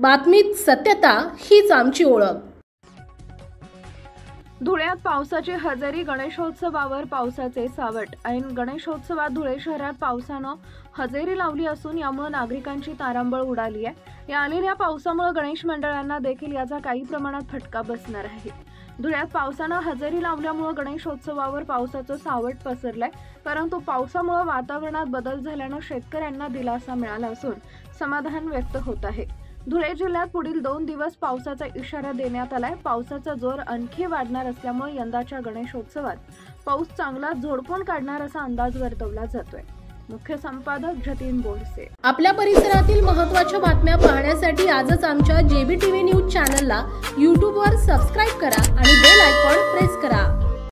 बातमीत सत्यता हीच आमची ओळख। धुळ्यात पावसाची हजेरी, गणेशोत्सवावर पावसाचे सावट। ऐन गणेशोत्सवात धुळे शहरात पावसानं हजेरी लावली असून यामुळे नागरिकांची तारांबळ उडाली आहे। या आलेल्या पावसामुळे गणेश मंडळांना देखील याचा काही प्रमाणात फटका बसणार आहे। धुळ्यात पावसानं हजेरी लावल्यामुळे गणेशोत्सवावर पावसाचं सावट पसरलंय, परंतु पावसामुळे वातावरणात बदल झाल्यानं शेतकऱ्यांना दिलासा मिळाला असून समाधान व्यक्त होत आहे। धुळे जिल्ह्यात पुढील 2 दिवस पावसाचा इशारा देण्यात आलाय। पावसाचा जोर आणखी वाढणार असल्यामुळे यंदाच्या गणेशोत्सवात पाऊस चांगला झोडपून काढणार असा अंदाज वर्तवला जातोय। मुख्य संपादक जतीन बोरसे। आपल्या परिसरातील महत्त्वाच्या बातम्या पाहण्यासाठी आजच आमच्या JBTV न्यूज चॅनलला YouTube वर सबस्क्राइब करा